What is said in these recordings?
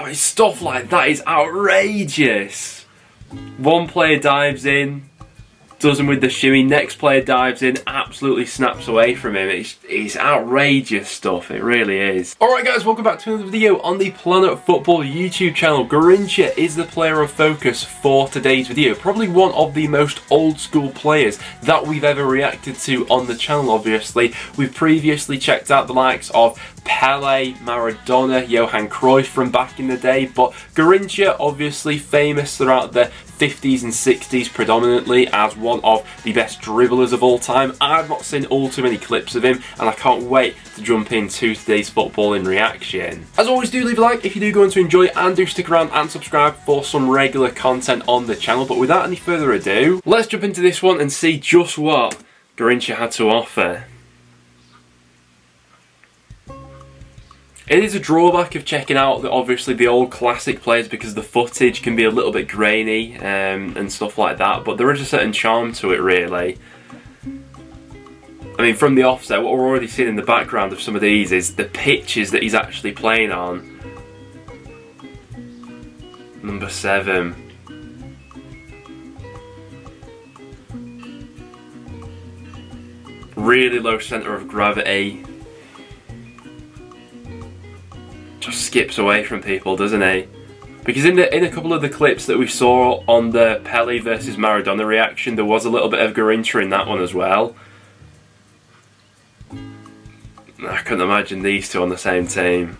it's stuff like that is outrageous. One player dives in, does him with the shimmy, next player dives in, absolutely snaps away from him. It's outrageous stuff, it really is. Alright guys, welcome back to another video on the Planet Football YouTube channel. Garrincha is the player of focus for today's video. Probably one of the most old school players that we've ever reacted to on the channel, obviously. We've previously checked out the likes of Pele, Maradona, Johan Cruyff from back in the day, but Garrincha obviously famous throughout the 50s and 60s predominantly as one of the best dribblers of all time. I've not seen all too many clips of him and I can't wait to jump into today's footballing reaction. As always, do leave a like if you do go on to enjoy it, and do stick around and subscribe for some regular content on the channel. But without any further ado, let's jump into this one and see just what Garrincha had to offer. It is a drawback of checking out obviously the old classic players because the footage can be a little bit grainy and stuff like that, but there is a certain charm to it really. I mean, from the offset, what we're already seeing in the background of some of these is the pitches that he's actually playing on. Number 7. Really low centre of gravity. Just skips away from people, doesn't he? Because in a couple of the clips that we saw on the Pele versus Maradona reaction, there was a little bit of Garrincha in that one as well. I couldn't imagine these two on the same team.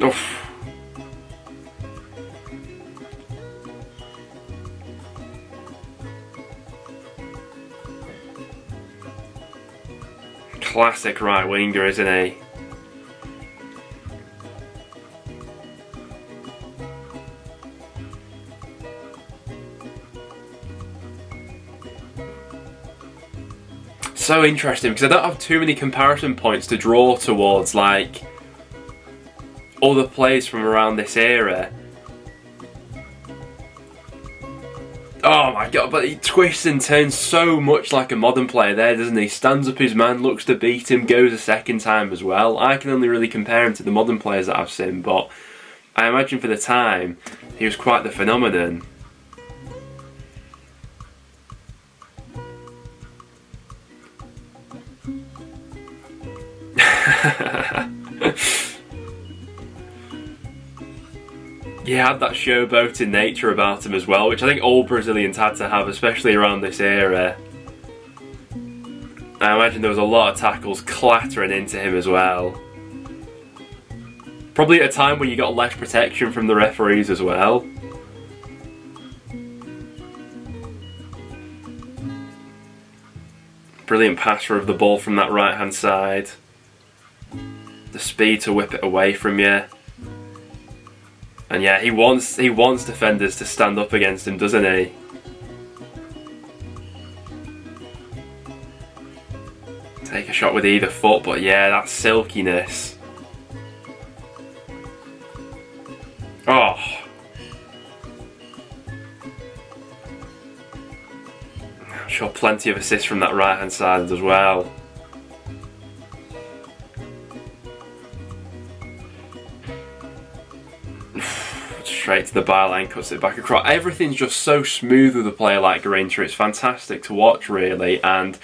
Oof. Classic right winger, isn't he? So interesting because I don't have too many comparison points to draw towards like other players from around this era. Oh my god, but he twists and turns so much like a modern player there, doesn't he? Stands up his man, looks to beat him, goes a second time as well. I can only really compare him to the modern players that I've seen, but I imagine for the time, he was quite the phenomenon. He had that showboating nature about him as well, which I think all Brazilians had to have, especially around this era. I imagine there was a lot of tackles clattering into him as well. Probably at a time when you got less protection from the referees as well. Brilliant passer of the ball from that right hand side. The speed to whip it away from you. And yeah, he wants defenders to stand up against him, doesn't he? Take a shot with either foot, but yeah, that silkiness. Oh. I'm sure plenty of assists from that right hand side as well. Straight to the byline, cuts it back across. Everything's just so smooth with a player like Garrincha. It's fantastic to watch, really. And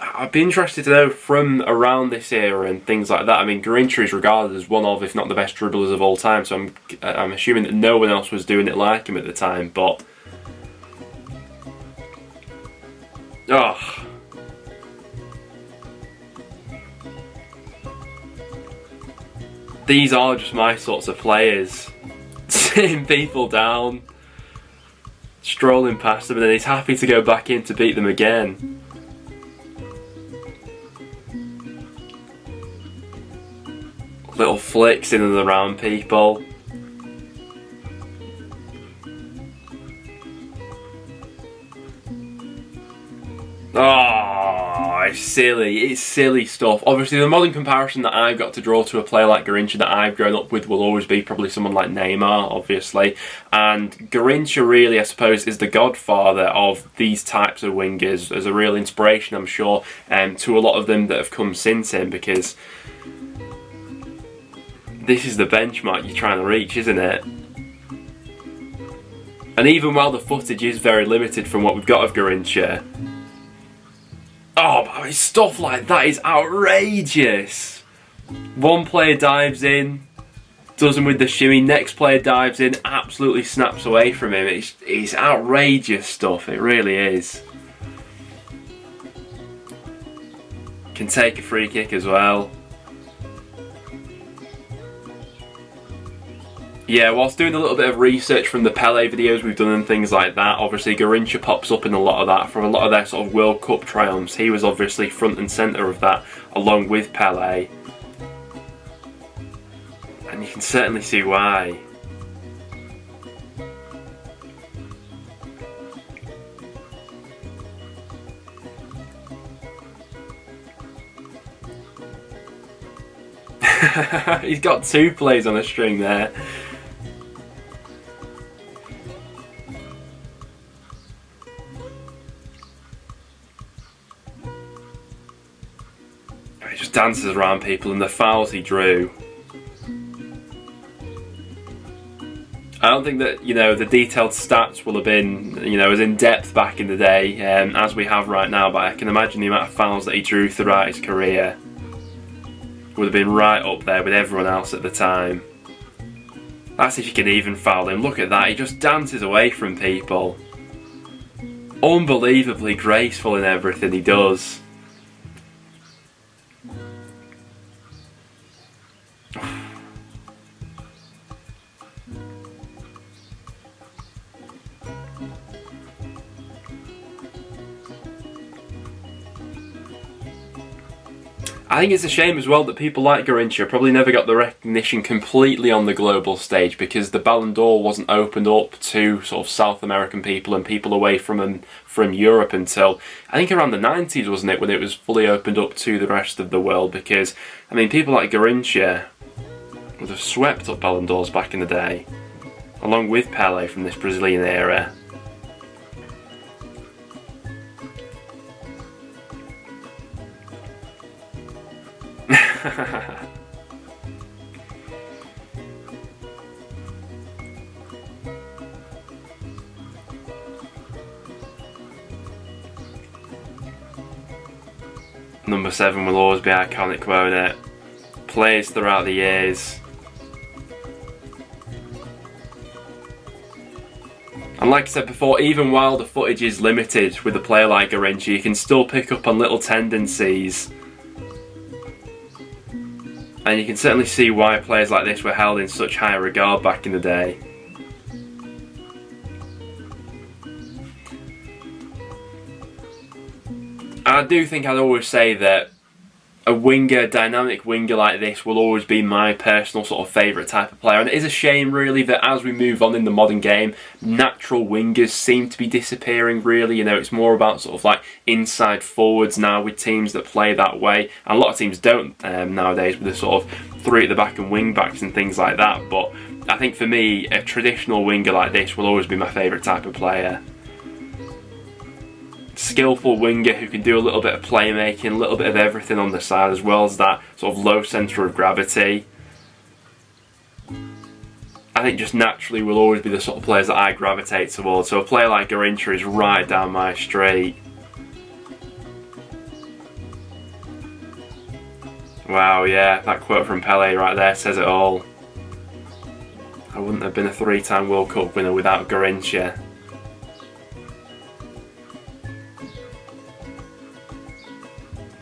I'd be interested to know from around this era and things like that. I mean, Garrincha is regarded as one of, if not the best dribblers of all time. So I'm assuming that no one else was doing it like him at the time. But oh, these are just my sorts of players. Sitting people down, strolling past them, and then he's happy to go back in to beat them again. Little flicks in and around people. Oh, it's silly. It's silly stuff. Obviously, the modern comparison that I've got to draw to a player like Garrincha that I've grown up with will always be probably someone like Neymar, obviously. And Garrincha really, I suppose, is the godfather of these types of wingers, as a real inspiration, I'm sure, to a lot of them that have come since him, because this is the benchmark you're trying to reach, isn't it? And even while the footage is very limited from what we've got of Garrincha, oh, but stuff like that is outrageous. One player dives in, does him with the shimmy, next player dives in, absolutely snaps away from him. It's outrageous stuff, it really is. Can take a free kick as well. Yeah, whilst doing a little bit of research from the Pele videos we've done and things like that, obviously Garrincha pops up in a lot of that from a lot of their sort of World Cup triumphs. He was obviously front and centre of that, along with Pele. And you can certainly see why. He's got two plays on a string there. He just dances around people, and the fouls he drew. I don't think that, you know, the detailed stats will have been, you know, as in depth back in the day as we have right now, but I can imagine the amount of fouls that he drew throughout his career would have been right up there with everyone else at the time. That's if you can even foul him. Look at that, he just dances away from people. Unbelievably graceful in everything he does. I think it's a shame as well that people like Garrincha probably never got the recognition completely on the global stage, because the Ballon d'Or wasn't opened up to sort of South American people and people away from Europe until I think around the 90s, wasn't it, when it was fully opened up to the rest of the world. Because I mean, people like Garrincha would have swept up Ballon d'Ors back in the day, along with Pele from this Brazilian era. Number 7 will always be iconic, won't it? Plays throughout the years. And like I said before, even while the footage is limited with a player like Garrincha, you can still pick up on little tendencies. And you can certainly see why players like this were held in such high regard back in the day. I do think I'd always say that a winger, dynamic winger like this will always be my personal sort of favourite type of player. And it is a shame really that as we move on in the modern game, natural wingers seem to be disappearing really. You know, it's more about sort of like inside forwards now with teams that play that way. And a lot of teams don't nowadays, with the sort of 3 at the back and wing backs and things like that. But I think for me, a traditional winger like this will always be my favourite type of player. Skillful winger who can do a little bit of playmaking, a little bit of everything on the side, as well as that sort of low centre of gravity. I think just naturally will always be the sort of players that I gravitate towards. So a player like Garrincha is right down my street. Wow, yeah, that quote from Pele right there says it all. I wouldn't have been a 3-time World Cup winner without Garrincha.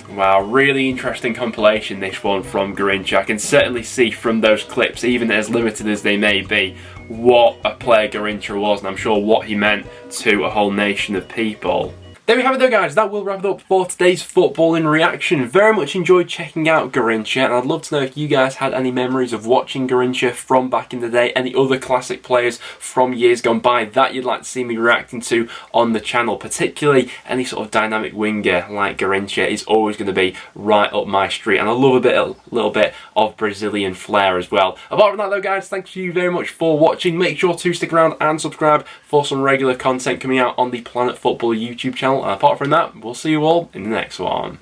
Wow, really interesting compilation this one from Garrincha. I can certainly see from those clips, even as limited as they may be, what a player Garrincha was, and I'm sure what he meant to a whole nation of people. There we have it though guys, that will wrap it up for today's footballing reaction. Very much enjoyed checking out Garrincha, and I'd love to know if you guys had any memories of watching Garrincha from back in the day, any other classic players from years gone by that you'd like to see me reacting to on the channel. Particularly any sort of dynamic winger like Garrincha is always going to be right up my street, and I love a little bit of Brazilian flair as well. Apart from that though guys, thank you very much for watching. Make sure to stick around and subscribe for some regular content coming out on the Planet Football YouTube channel. And apart from that, we'll see you all in the next one.